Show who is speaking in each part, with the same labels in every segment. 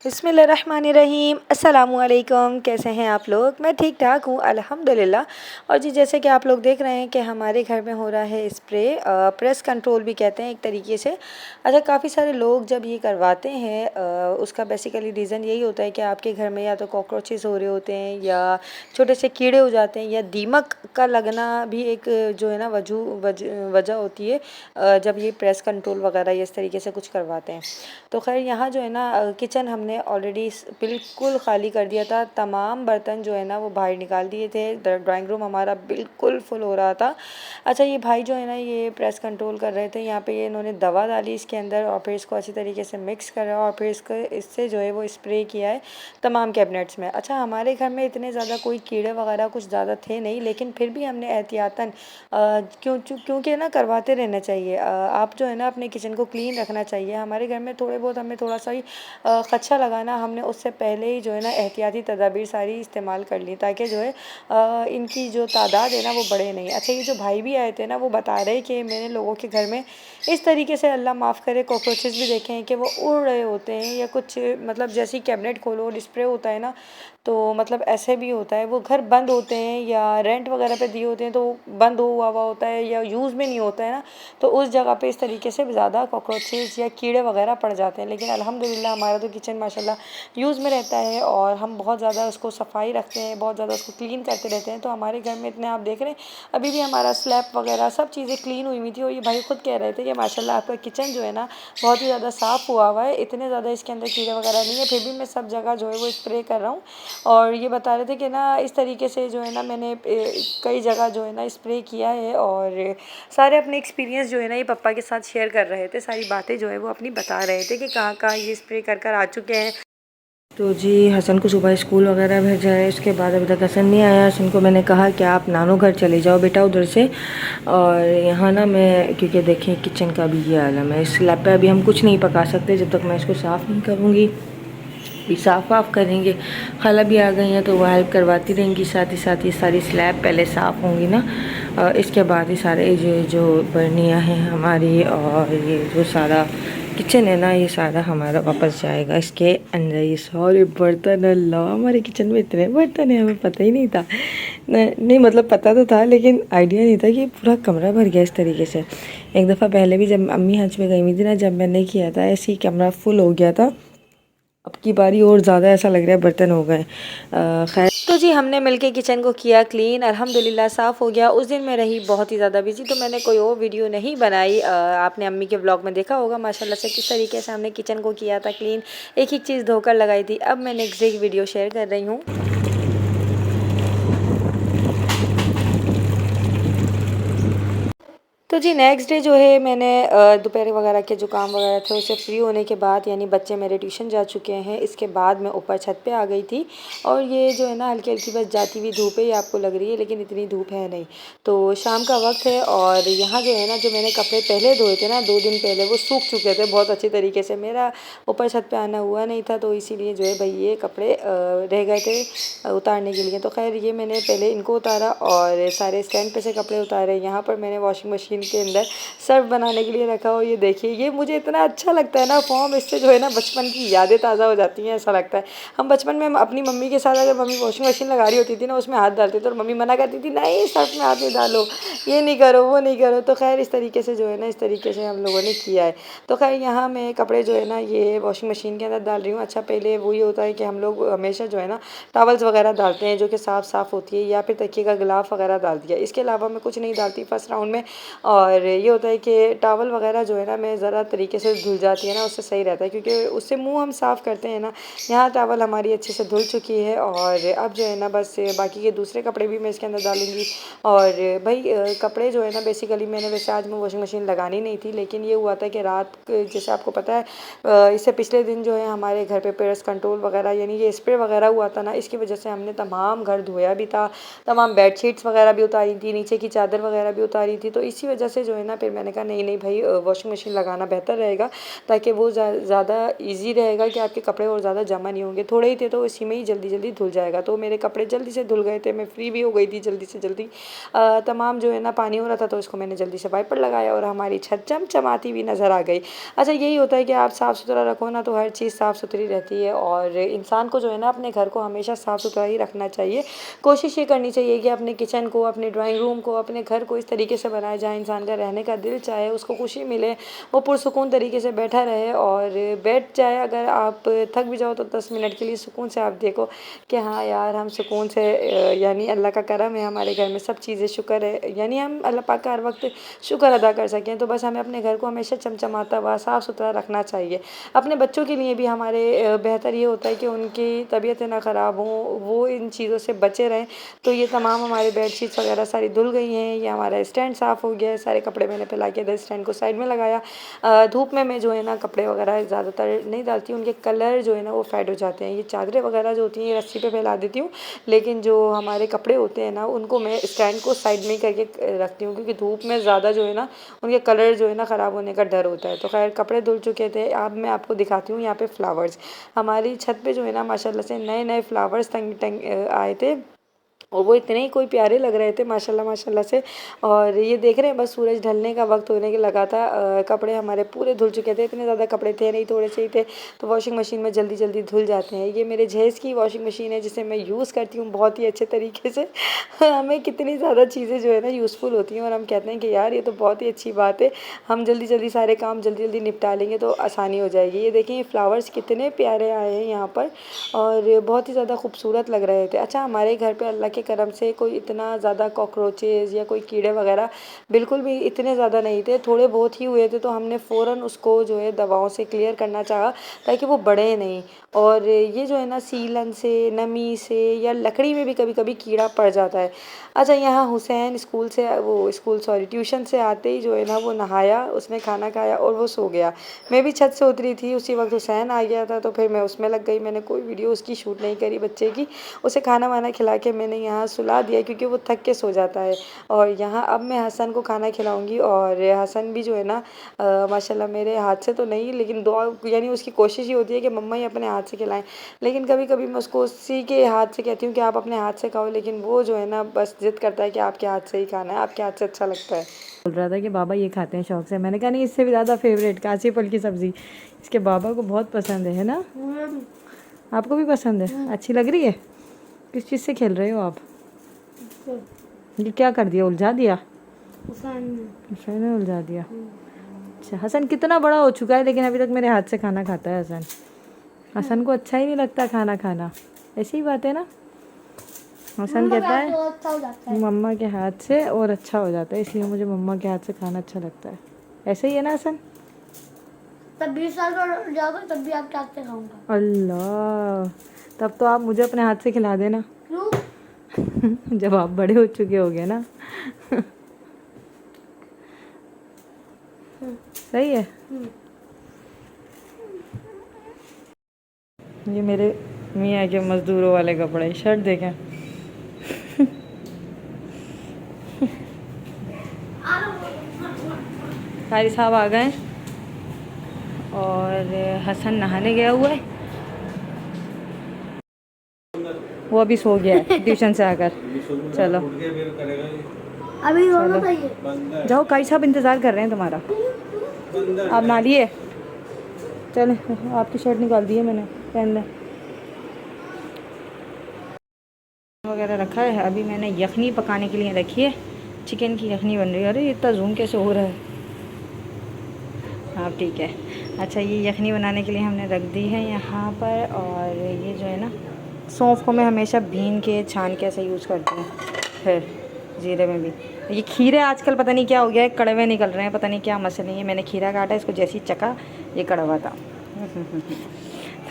Speaker 1: बिस्मिल्लाहिर्रहमानिर्रहीम अस्सलामुअलैकुम। कैसे हैं आप लोग? मैं ठीक ठाक हूँ अल्हम्दुलिल्लाह। और जी जैसे कि आप लोग देख रहे हैं कि हमारे घर में हो रहा है स्प्रे, प्रेस कंट्रोल भी कहते हैं एक तरीके से। अच्छा, काफ़ी सारे लोग जब ये करवाते हैं उसका बेसिकली रीज़न यही होता है कि आपके घर में या तो कॉकरोचेस हो रहे होते हैं या छोटे से कीड़े हो जाते हैं या दीमक का लगना भी एक जो है ना वजह होती है जब ये प्रेस कंट्रोल वगैरह ये इस तरीके से कुछ करवाते हैं। तो खैर यहाँ जो है ना किचन हमने ऑलरेडी बिल्कुल ख़ाली कर दिया था। तमाम बर्तन जो है ना वो बाहर निकाल दिए थे। ड्राइंग रूम हमारा बिल्कुल फुल हो रहा था। अच्छा, ये भाई जो है ना ये प्रेस कंट्रोल कर रहे थे। यहाँ पे ये इन्होंने दवा डाली इसके अंदर और फिर इसको अच्छी तरीके से मिक्स करा और फिर इसको इससे जो है वो स्प्रे किया है तमाम कैबिनेट्स में। अच्छा, हमारे घर में इतने ज़्यादा कोई कीड़े वगैरह कुछ ज़्यादा थे नहीं, लेकिन फिर भी हमने एहतियातन क्योंकि ना करवाते रहना चाहिए। आप जो है ना अपने किचन को क्लीन रखना चाहिए। हमारे घर में थोड़े बहुत हमें थोड़ा सा ही खदशा लगा ना, हमने उससे पहले ही जो है ना एहतियाती तदाबीर सारी इस्तेमाल कर ली ताकि जो है इनकी जो तादाद है ना वो बढ़े नहीं। अच्छा, ये जो भाई भी आए थे ना वो बता रहे कि मैंने लोगों के घर में इस तरीके से अल्लाह माफ़ करे कॉकरोचेस भी देखे हैं कि वो उड़ रहे होते हैं या कुछ, मतलब जैसे ही कैबिनेट खोलो और स्प्रे होता है ना तो मतलब ऐसे भी होता है। वो घर बंद होते हैं या रेंट वगैरह पे दिए होते हैं तो बंद हुआ हुआ होता है या यूज़ में नहीं होता है ना, तो उस जगह पे इस तरीके से ज़्यादा कॉकरोचेस या कीड़े वगैरह पड़ जाते हैं। लेकिन अल्हम्दुलिल्लाह हमारा तो किचन माशाल्लाह यूज़ में रहता है और हम बहुत ज़्यादा उसको सफाई रखते हैं, बहुत ज़्यादा उसको क्लीन करते रहते हैं। तो हमारे घर में इतने आप देख रहे हैं अभी भी हमारा स्लैब वगैरह सब चीज़ें क्लीन हुई हुई थी। और ये भाई खुद कह रहे थे कि माशाल्लाह आपका किचन जो है ना बहुत ही ज़्यादा साफ़ हुआ हुआ है, इतने ज़्यादा इसके अंदर कीड़े वगैरह नहीं है, फिर भी मैं सब जगह जो है वो स्प्रे कर रहा हूँ। और ये बता रहे थे कि ना इस तरीके से जो है ना मैंने कई जगह जो है ना स्प्रे किया है और सारे अपने एक्सपीरियंस जो है ना ये पापा के साथ शेयर कर रहे थे। सारी बातें जो है वो अपनी बता रहे थे कि कहाँ कहाँ ये स्प्रे कर कर आ चुके हैं। तो जी हसन को सुबह स्कूल वगैरह भेजा है, उसके बाद अभी तक हसन नहीं आया। हसन को मैंने कहा कि आप नानो घर चले जाओ बेटा उधर से। और यहाँ ना मैं क्योंकि देखें किचन का भी ये आलम है, इस स्लैब पे अभी हम कुछ नहीं पका सकते जब तक मैं इसको साफ़ नहीं करूँगी। भी साफ़ वाफ़ करेंगे। खाला भी आ गई हैं तो वो हेल्प करवाती रहेंगी, साथ ही साथ ये सारी स्लैब पहले साफ़ होंगी ना, इसके बाद ही सारे जो बर्नियाँ हैं हमारी और ये जो सारा किचन है ना ये सारा हमारा वापस जाएगा इसके अंदर। ये सारे बर्तन, अल्लाह हमारे किचन में इतने बर्तन हैं हमें पता ही नहीं था। नहीं मतलब पता तो था लेकिन आइडिया नहीं था कि पूरा कमरा भर गया इस तरीके से। एक दफ़ा पहले भी जब अम्मी हज में गई हुई थी ना, जब मैंने किया था ऐसे ही कमरा फुल हो गया था। अब की बारी और ज़्यादा ऐसा लग रहा है बर्तन हो गए। खैर तो जी हमने मिलके किचन को किया क्लीन, अल्हम्दुलिल्लाह साफ़ हो गया। उस दिन मैं रही बहुत ही ज़्यादा बिजी तो मैंने कोई और वीडियो नहीं बनाई। आपने अम्मी के ब्लॉग में देखा होगा माशाल्लाह से किस तरीके से हमने किचन को किया था क्लीन, एक एक चीज़ धोकर लगाई थी। अब मैं नेक्स्ट डे की वीडियो शेयर कर रही हूँ। तो जी नेक्स्ट डे जो है मैंने दोपहर वगैरह के जो काम वगैरह थे उससे फ्री होने के बाद, यानी बच्चे मेरे ट्यूशन जा चुके हैं, इसके बाद मैं ऊपर छत पे आ गई थी। और ये जो है ना हल्की हल्की बस जाती हुई धूप है, ये आपको लग रही है लेकिन इतनी धूप है नहीं। तो शाम का वक्त है और यहाँ जो है ना जो मैंने कपड़े पहले धोए थे ना 2 दिन पहले, वो सूख चुके थे बहुत अच्छी तरीके से। मेरा ऊपर छत पर आना हुआ नहीं था तो इसीलिए जो है भाई ये कपड़े रह गए थे उतारने के लिए। तो खैर ये मैंने पहले इनको उतारा और सारे स्टैंड पे से कपड़े उतारे। यहाँ पर मैंने वॉशिंग मशीन के अंदर सर्फ बनाने के लिए रखा हो। ये देखिए ये मुझे इतना अच्छा लगता है ना फॉर्म, इससे जो है ना बचपन की यादें ताज़ा हो जाती हैं, ऐसा लगता है। हम बचपन में अपनी मम्मी के साथ अगर मम्मी वॉशिंग मशीन लगा रही होती थी ना उसमें हाथ डालते थे और मम्मी मना करती थी नहीं सर्फ में हाथ नहीं डालो, ये नहीं करो वो नहीं करो। तो खैर इस तरीके से जो है ना इस तरीके से हम लोगों ने किया है। तो खैर यहाँ मैं कपड़े जो है ना ये वॉशिंग मशीन के अंदर डाल रही हूँ। अच्छा, पहले वही होता है कि हम लोग हमेशा जो है ना टॉवल्स वगैरह डालते हैं जो कि साफ़ होती है, या फिर तकिए का गिलाफ वगैरह डाल दिया। इसके अलावा मैं कुछ नहीं डालती फर्स्ट राउंड में। और ये होता है कि टॉवल वगैरह जो है ना मैं ज़रा तरीके से धुल जाती है ना, उससे सही रहता है क्योंकि उससे मुंह हम साफ़ करते हैं ना। यहाँ टॉवल हमारी अच्छे से धुल चुकी है और अब जो है ना बस बाकी के दूसरे कपड़े भी मैं इसके अंदर डालूँगी। और भाई कपड़े जो है ना बेसिकली मैंने वैसे आज मैं वॉशिंग मशीन लगानी नहीं थी, लेकिन ये हुआ था कि रात जैसे आपको पता है इससे पिछले दिन जो है हमारे घर पे पेस्ट कंट्रोल वगैरह यानी ये स्प्रे वगैरह हुआ था ना, इसकी वजह से हमने तमाम घर धोया भी था, तमाम बेडशीट्स वगैरह भी उतारी थी, नीचे की चादर वगैरह भी उतारी थी। तो इसी वजह वजह से जो है ना फिर मैंने कहा नहीं नहीं भाई वॉशिंग मशीन लगाना बेहतर रहेगा, ताकि वो ज़्यादा ईजी रहेगा कि आपके कपड़े और ज़्यादा जमा नहीं होंगे। थोड़े ही थे तो इसी में ही जल्दी जल्दी धुल जाएगा। तो मेरे कपड़े जल्दी से धुल गए थे, मैं फ्री भी हो गई थी जल्दी से जल्दी। तमाम जो है ना पानी हो रहा था तो इसको मैंने जल्दी से वाइपर लगाया और हमारी छत चमचमाती हुई नज़र आ गई। अच्छा, यही होता है कि आप साफ़ सुथरा रखो ना तो हर चीज़ साफ़ सुथरी रहती है, और इंसान को जो है ना अपने घर को हमेशा साफ़ सुथरा ही रखना चाहिए। कोशिश ये करनी चाहिए कि अपने किचन को, अपने ड्राइंग रूम को, अपने घर को इस तरीके से बनाया जाए इंसान का रहने का दिल चाहे, उसको खुशी मिले, वो पुरसुकून तरीके से बैठा रहे और बैठ जाए। अगर आप थक भी जाओ तो 10 मिनट के लिए सुकून से आप देखो कि हाँ यार हम सुकून से, यानी अल्लाह का करम है हमारे घर में सब चीज़ें, शुक्र है, यानी हम अल्लाह पाक का हर वक्त शुक्र अदा कर सकें। तो बस हमें अपने घर को हमेशा चमचमाता हुआ साफ़ सुथरा रखना चाहिए। अपने बच्चों के लिए भी हमारे बेहतर ये होता है कि उनकी तबीयतें ना ख़राब हों, वो इन चीज़ों से बचे रहें। तो ये तमाम हमारे बेडशीट्स वगैरह सारी धुल गई हैं, ये हमारा स्टैंड साफ़ हो गया है, सारे कपड़े मैंने फैला के इधर स्टैंड को साइड में लगाया। धूप में मैं जो है ना कपड़े वगैरह ज़्यादातर नहीं डालती, उनके कलर जो है ना वो फेड हो जाते हैं। ये चादरें वगैरह जो होती हैं रस्सी पे फैला देती हूँ, लेकिन जो हमारे कपड़े होते हैं ना उनको मैं स्टैंड को साइड में ही करके रखती हूँ, क्योंकि धूप में ज़्यादा जो है ना उनके कलर जो है ना ख़राब होने का डर होता है। तो खैर कपड़े धुल चुके थे। अब मैं आपको दिखाती हूँ यहाँ पे फ्लावर्स। हमारी छत पे जो है ना माशाल्लाह से नए नए फ्लावर्स आए थे, और वो इतने ही कोई प्यारे लग रहे थे माशाल्लाह माशाल्लाह से। और ये देख रहे हैं बस सूरज ढलने का वक्त होने के लगा था, कपड़े हमारे पूरे धुल चुके थे। इतने ज़्यादा कपड़े थे नहीं, थोड़े से ही थे, तो वॉशिंग मशीन में जल्दी जल्दी धुल जाते हैं। ये मेरे जहेज़ की वॉशिंग मशीन है जिसे मैं यूज़ करती हूँ बहुत ही अच्छे तरीके से। हमें कितनी ज़्यादा चीज़ें जो है ना यूज़फुल होती हैं, और हम कहते हैं कि यार ये तो बहुत ही अच्छी बात है, हम जल्दी जल्दी सारे काम जल्दी जल्दी निपटा लेंगे तो आसानी हो जाएगी। ये देखिए ये फ्लावर्स कितने प्यारे आए हैं यहाँ पर, और बहुत ही ज़्यादा खूबसूरत लग रहे थे। अच्छा, हमारे घर पे अल्लाह के करम से कोई इतना ज़्यादा कॉकरोचेज़ या कोई कीड़े वगैरह बिल्कुल भी इतने ज़्यादा नहीं थे, थोड़े बहुत ही हुए थे, तो हमने फ़ौरन उसको जो है दवाओं से क्लियर करना चाहा ताकि वो बढ़े नहीं। और ये जो है ना सीलन से, नमी से, या लकड़ी में भी कभी कभी कीड़ा पड़ जाता है। अच्छा, यहाँ हुसैन ट्यूशन से आते ही जो है ना वो नहाया, उसने खाना खाया और वो सो गया। मैं भी छत से उतरी थी, उसी वक्त हुसैन आ गया था, तो फिर मैं उसमें लग गई। मैंने कोई वीडियो उसकी शूट नहीं करी बच्चे की, उसे खाना वाना खिला के मैंने यहाँ सुला दिया क्योंकि वो थक के सो जाता है। और यहाँ अब मैं हसन को खाना खिलाऊंगी, और हसन भी जो है ना माशाल्लाह मेरे हाथ से तो नहीं, लेकिन दुआ यानी उसकी कोशिश ही होती है कि मम्मा ही अपने हाथ से खिलाएं। लेकिन कभी कभी मैं उसको उसी के हाथ से कहती हूँ कि आप अपने हाथ से खाओ, लेकिन वो जो है ना बस जिद करता है कि आपके हाथ से ही खाना है, आपके हाथ से अच्छा लगता है। बोल रहा था कि बाबा ये खाते हैं शौक से। मैंने कहा नहीं, इससे भी ज़्यादा फेवरेट काशी फल की सब्ज़ी इसके बाबा को बहुत पसंद है ना? आपको भी पसंद है? अच्छी लग रही है? किस चीज़ से खेल रहे हो आप? ये क्या कर दिया, उलझा दिया? हसन ने उलझा दिया। अच्छा, हसन कितना बड़ा हो चुका है लेकिन अभी तक मेरे हाथ से खाना खाता है हसन। हसन को अच्छा ही नहीं लगता खाना खाना, ऐसी ही बात है ना? हसन कहता है मम्मा के हाथ से और अच्छा हो जाता है, इसलिए मुझे मम्मा के हाथ से खाना अच्छा लगता है। ऐसे ही है ना हसन?
Speaker 2: तब 20 साल का जाओगे तब भी आपके हाथ से खाऊंगा।
Speaker 1: अल्लाह, तब तो आप मुझे अपने हाथ से खिला देना।
Speaker 2: क्यों?
Speaker 1: जब आप बड़े हो चुके होगे ना। सही है। ये मेरे मियाँ के मज़दूरों वाले कपड़े, शर्ट देखें। कारी साहब आ गए और हसन नहाने गया हुआ है, वो अभी सो गया है ट्यूशन से आकर। चलो
Speaker 2: अभी रोना चाहिए।
Speaker 1: जाओ, कारी साहब इंतज़ार कर रहे हैं तुम्हारा। आप नहा लिए? चले, आपकी शर्ट निकाल दी है मैंने, पहन लें। वगैरह रखा है, अभी मैंने यखनी पकाने के लिए रखी है, चिकन की यखनी बन रही है। अरे इतना जूम कैसे हो रहा है? हाँ ठीक है। अच्छा, ये यखनी बनाने के लिए हमने रख दी है यहाँ पर। और ये जो है ना सौंफ को मैं हमेशा भीन के छान के ऐसे यूज़ करती हूँ, फिर ज़ीरे में भी। ये खीरे आजकल पता नहीं क्या हो गया है, कड़वे निकल रहे हैं, पता नहीं क्या मसले है। मैंने खीरा काटा, इसको जैसे ही चखा ये कड़वा था।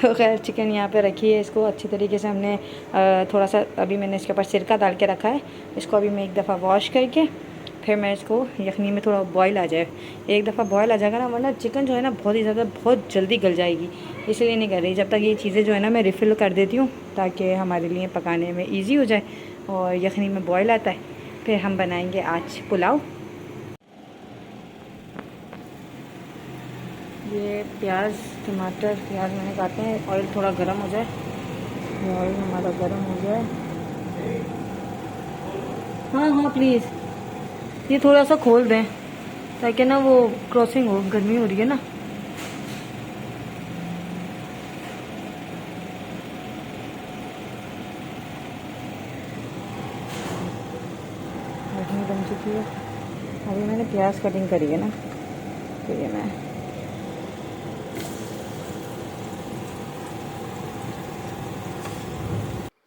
Speaker 1: तो खैर चिकन यहाँ पे रखी है, इसको अच्छी तरीके से हमने थोड़ा सा अभी मैंने इसके ऊपर सिरका डाल के रखा है। इसको अभी मैं एक दफ़ा वॉश करके फिर मैं इसको यखनी में थोड़ा बॉयल आ जाए, एक दफ़ा बॉयल आ जाएगा ना, वरना चिकन जो है ना बहुत जल्दी गल जाएगी, इसलिए नहीं कर रही। जब तक ये चीज़ें जो है ना मैं रिफ़िल कर देती हूँ ताकि हमारे लिए पकाने में ईजी हो जाए। और यखनी में बॉयल आता है, फिर हम बनाएंगे आज पुलाव। ये प्याज टमाटर प्याज मैंने काटे हैं। ऑयल थोड़ा गर्म हो जाए, ये ऑयल हमारा गर्म हो जाए। हाँ हाँ प्लीज़, ये थोड़ा सा खोल दें ताकि ना वो क्रॉसिंग हो, गर्मी हो रही है ना। चटनी बन चुकी है। अभी मैंने प्याज कटिंग करी है ना, तो ये मैं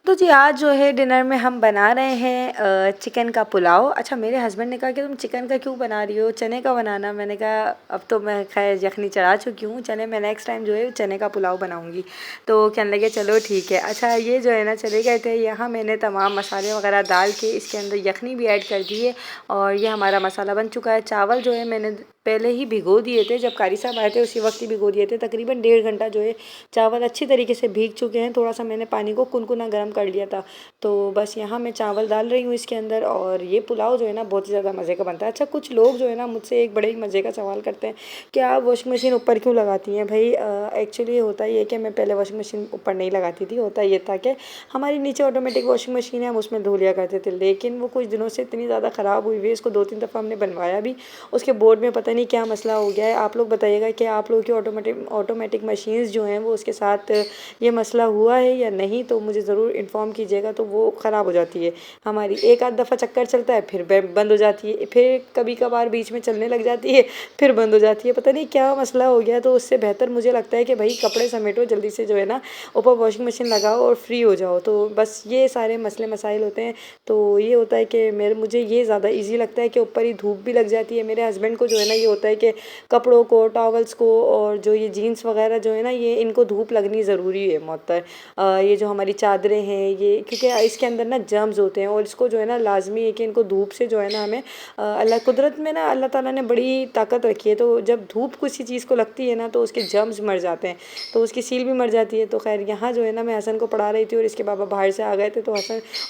Speaker 1: तो जी आज जो है डिनर में हम बना रहे हैं चिकन का पुलाव। अच्छा, मेरे हस्बैंड ने कहा कि तुम चिकन का क्यों बना रही हो, चने का बनाना। मैंने कहा अब तो मैं खैर यखनी चढ़ा चुकी हूँ, चने मैं नेक्स्ट टाइम जो है चने का पुलाव बनाऊँगी। तो कहने लगे चलो ठीक है। अच्छा, ये जो है ना चले गए थे, यहाँ मैंने तमाम मसाले वगैरह डाल के इसके अंदर यखनी भी ऐड कर दी है और ये हमारा मसाला बन चुका है। चावल जो है मैंने पहले ही भिगो दिए थे, जब कारी साहब आए थे उसी वक्त ही भिगो दिए थे। तकरीबन 1.5 घंटा जो है चावल अच्छी तरीके से भीग चुके हैं। थोड़ा सा मैंने पानी को कुनकुना गर्म कर लिया था। तो बस यहाँ मैं चावल डाल रही हूँ इसके अंदर और ये पुलाव जो है ना बहुत ही ज़्यादा मज़े का बनता है। अच्छा, कुछ लोग जो है ना मुझसे एक बड़े ही मज़े का सवाल करते हैं कि आप वॉशिंग मशीन ऊपर क्यों लगाती हैं। भाई एक्चुअली होता ये कि मैं पहले वॉशिंग मशीन ऊपर नहीं लगाती थी। होता ये था कि हमारी नीचे ऑटोमेटिक वॉशिंग मशीन है, हम उसमें धो लिया करते थे। लेकिन वो कुछ दिनों से इतनी ज़्यादा ख़राब हुई हुई है, इसको 2-3 दफ़ा हमने बनवाया भी, उसके बोर्ड में पता नहीं क्या मसला हो गया है। आप लोग बताइएगा कि आप लोगों की ऑटोमेटिक मशीन्स जो हैं वो उसके साथ ये मसला हुआ है या नहीं, तो मुझे ज़रूर इन्फॉर्म कीजिएगा। तो वो ख़राब हो जाती है हमारी, एक आध दफ़ा चक्कर चलता है फिर बंद हो जाती है, फिर कभी कभार बीच में चलने लग जाती है फिर बंद हो जाती है, पता नहीं क्या मसला हो गया। तो उससे बेहतर मुझे लगता है कि भाई कपड़े समेटो जल्दी से जो है ना, ऊपर वॉशिंग मशीन लगाओ और फ्री हो जाओ। तो बस ये सारे मसले मसाइल होते हैं। तो ये होता है कि मुझे ये ज़्यादा ईजी लगता है कि ऊपर ही धूप भी लग जाती है। मेरे हस्बैंड को जो है ना ये होता है कि कपड़ों को, टॉवल्स को और जो ये जीन्स वगैरह जो है ना, ये इनको धूप लगनी ज़रूरी है मोहतर। ये जो हमारी चादरें हैं ये, क्योंकि इसके अंदर ना जर्म्स होते हैं और इसको जो है ना लाजमी है कि इनको धूप से जो है ना हमें अल्लाह कुदरत में ना अल्लाह ताला ने बड़ी ताकत रखी है। तो जब धूप किसी चीज़ को लगती है ना तो उसके जर्म्स मर जाते हैं, तो उसकी सील भी मर जाती है। तो खैर यहाँ जो है ना मैं हसन को पढ़ा रही थी और इसके पापा बाहर से आ गए थे, तो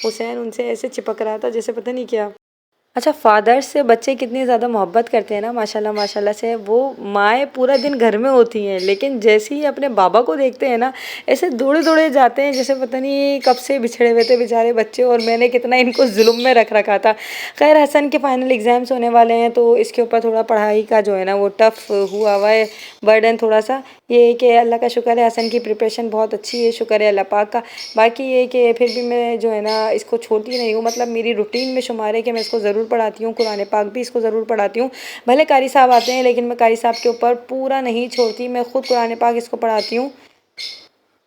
Speaker 1: हुसैन उनसे ऐसे चिपक रहा था जैसे पता नहीं क्या। अच्छा, फ़ादर्स से बच्चे कितनी ज़्यादा मोहब्बत करते हैं ना, माशाल्लाह माशाल्लाह से। वो माएँ पूरा दिन घर में होती हैं लेकिन जैसे ही अपने बाबा को देखते हैं ना, ऐसे दौड़े दौड़े जाते हैं जैसे पता नहीं कब से बिछड़े हुए थे बेचारे बच्चे और मैंने कितना इनको जुल्म में रख रखा था। खैर हसन के फाइनल एग्ज़ाम्स होने वाले हैं तो इसके ऊपर थोड़ा पढ़ाई का जो है ना वो टफ़ हुआ हुआ है, बर्डन थोड़ा सा। ये है कि अल्लाह का शुक्र है हसन की प्रिपरेशन बहुत अच्छी है, शुक्र है अल्लाह पाक का। बाकी ये है कि फिर भी मैं जो है ना इसको छोड़ती नहीं हूँ, मतलब मेरी रूटीन में शुमार है कि मैं इसको ज़रूर पढ़ाती हूँ, कुरान पाक भी इसको ज़रूर पढ़ाती हूँ। भले कारी साहब आते हैं लेकिन मैं कारी साहब के ऊपर पूरा नहीं छोड़ती, मैं ख़ुद कुरान पाक इसको पढ़ाती हूँ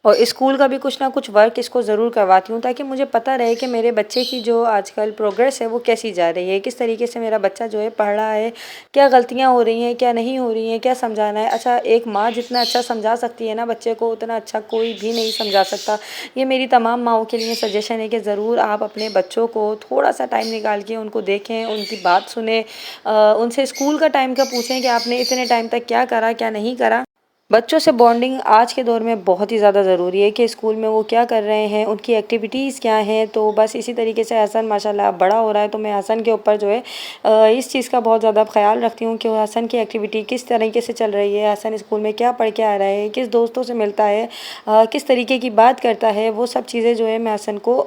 Speaker 1: और स्कूल का भी कुछ ना कुछ वर्क इसको ज़रूर करवाती हूँ ताकि मुझे पता रहे कि मेरे बच्चे की जो आजकल प्रोग्रेस है वो कैसी जा रही है, किस तरीके से मेरा बच्चा जो है पढ़ रहा है, क्या गलतियाँ हो रही हैं, क्या नहीं हो रही हैं, क्या समझाना है। अच्छा, एक माँ जितना अच्छा समझा सकती है ना बच्चे को, उतना अच्छा कोई भी नहीं समझा सकता। ये मेरी तमाम माँओं के लिए सजेशन है कि ज़रूर आप अपने बच्चों को थोड़ा सा टाइम निकाल के उनको देखें, उनकी बात सुने, उनसे स्कूल का टाइम का पूछें कि आपने इतने टाइम तक क्या करा क्या नहीं करा। बच्चों से बॉन्डिंग आज के दौर में बहुत ही ज़्यादा ज़रूरी है कि स्कूल में वो क्या कर रहे हैं, उनकी एक्टिविटीज़ क्या हैं। तो बस इसी तरीके से हसन माशाल्लाह बड़ा हो रहा है, तो मैं हसन के ऊपर जो है इस चीज़ का बहुत ज़्यादा ख्याल रखती हूँ कि हसन की एक्टिविटी किस तरीके से चल रही है, हसन स्कूल में क्या पढ़ के आ रहा है, किस दोस्तों से मिलता है, किस तरीके की बात करता है। वो सब चीज़ें जो है मैं हसन को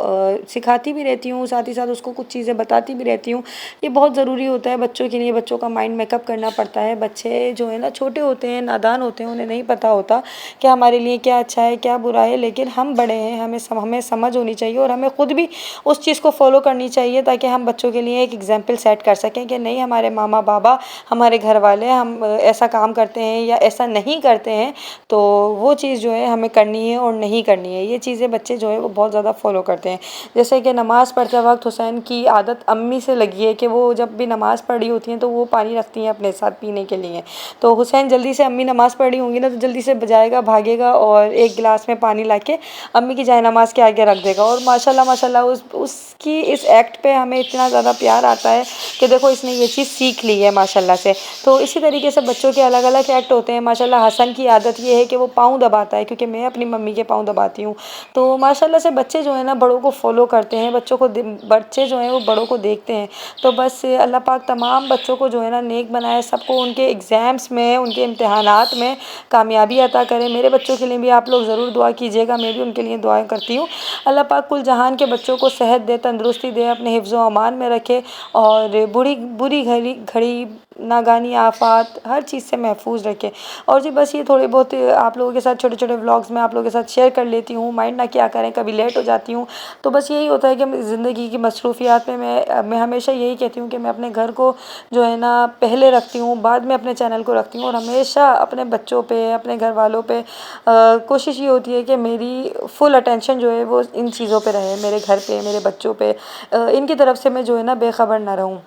Speaker 1: सिखाती भी रहती हूँ, साथ ही साथ उसको कुछ चीज़ें बताती भी रहती हूँ। ये बहुत ज़रूरी होता है बच्चों के लिए, बच्चों का माइंड मेकअप करना पड़ता है। बच्चे जो है ना छोटे होते हैं, नादान होते हैं, उन्हें नहीं पता होता कि हमारे लिए क्या अच्छा है क्या बुरा है, लेकिन हम बड़े हैं, हमें समझ होनी चाहिए और हमें ख़ुद भी उस चीज़ को फॉलो करनी चाहिए ताकि हम बच्चों के लिए एक एग्जाम्पल सेट कर सकें कि नहीं, हमारे मामा बाबा, हमारे घर वाले हम ऐसा काम करते हैं या ऐसा नहीं करते हैं, तो वो चीज़ जो है हमें करनी है और नहीं करनी है। ये चीज़ें बच्चे जो है वो बहुत ज़्यादा फॉलो करते हैं। जैसे कि नमाज़ पढ़ते वक्त हुसैन की आदत अम्मी से लगी है कि वो जब भी नमाज़ पढ़ी होती हैं तो वो पानी रखती हैं अपने साथ पीने के लिए। तो हुसैन जल्दी से अम्मी नमाज़ पढ़ी होंगी ना तो जल्दी से बजाएगा, भागेगा और एक गिलास में पानी लाके अम्मी की जाए नमाज के आगे रख देगा। और माशाल्लाह माशाल्लाह उसकी इस एक्ट पे हमें इतना ज़्यादा प्यार आता है कि देखो इसने ये चीज़ सीख ली है माशाल्लाह से। तो इसी तरीके से बच्चों के अलग अलग एक्ट होते हैं। माशाल्लाह हसन की आदत ये है कि वो पाँव दबाता है, क्योंकि मैं अपनी मम्मी के पाँव दबाती हूँ। तो माशाल्लाह से बच्चे जो है ना बड़ों को फॉलो करते हैं, बच्चे जो हैं वो बड़ों को देखते हैं। तो बस अल्लाह पाक तमाम बच्चों को जो है ना नेक बनाए, सबको उनके एग्ज़ाम्स में, उनके इम्तिहानात में कामयाबी अता करें। मेरे बच्चों के लिए भी आप लोग ज़रूर दुआ कीजिएगा, मैं भी उनके लिए दुआ करती हूँ। अल्लाह पाक कुल जहान के बच्चों को सेहत दे, तंदुरुस्ती दे, अपने हिफ्ज़ व अमान में रखे और बुरी घड़ी घड़ी नागानी आफ़ात हर चीज़ से महफूज रखे। और जी बस ये थोड़े बहुत आप लोगों के साथ छोटे छोटे व्लॉग्स में आप लोगों के साथ शेयर कर लेती हूँ। माइंड ना किया करें, कभी लेट हो जाती हूँ। तो बस यही होता है कि ज़िंदगी की मसरूफ़ियात में मैं हमेशा यही कहती हूँ कि मैं अपने घर को जो है ना पहले रखती हूँ, बाद में अपने चैनल को रखती हूँ। और हमेशा अपने बच्चों पे, अपने घर वालों पे कोशिश ये होती है कि मेरी फुल अटेंशन जो है वो इन चीज़ों पे रहे, मेरे घर पे, मेरे बच्चों पे। इनकी तरफ से मैं जो है ना बेखबर ना रहूँ,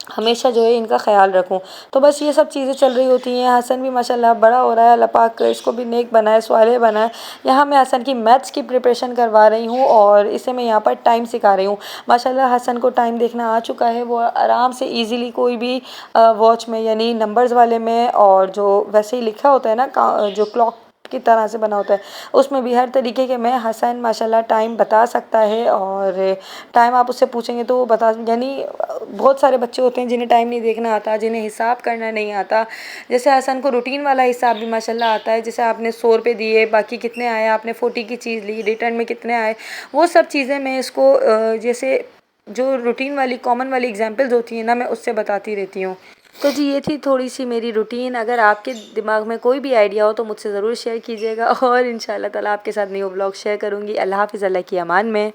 Speaker 1: हमेशा जो है इनका ख्याल रखूं। तो बस ये सब चीज़ें चल रही होती हैं। हसन भी माशाल्लाह बड़ा हो रहा है, अल्लाह पाक इसको भी नेक बनाए, स्वालेह बनाए। यहाँ मैं हसन की मैथ्स की प्रिपरेशन करवा रही हूँ और इसे मैं यहाँ पर टाइम सिखा रही हूँ। माशाल्लाह हसन को टाइम देखना आ चुका है, वो आराम से ईज़िली कोई भी वॉच में, यानी नंबर्स वाले में, और जो वैसे ही लिखा होता है ना जो क्लॉक की तरह से बना होता है, उसमें भी हर तरीके के में हसन माशाल्लाह टाइम बता सकता है। और टाइम आप उससे पूछेंगे तो वो बता, यानी बहुत सारे बच्चे होते हैं जिन्हें टाइम नहीं देखना आता, जिन्हें हिसाब करना नहीं आता। जैसे हसन को रूटीन वाला हिसाब भी माशाल्लाह आता है। जैसे आपने 100 रुपये दिए, बाकी कितने आए, आपने 40 की चीज़ ली, रिटर्न में कितने आए, वो सब चीज़ें मैं इसको जैसे जो रूटीन वाली कॉमन वाली एग्जांपल्स होती हैं ना, मैं उससे बताती रहती हूँ। तो जी ये थी थोड़ी सी मेरी रूटीन। अगर आपके दिमाग में कोई भी आइडिया हो तो मुझसे ज़रूर शेयर कीजिएगा और इंशाल्लाह ताला आपके साथ न्यू व्लॉग शेयर करूँगी। अल्लाह हाफ़िज़, अल्लाह की अमान में।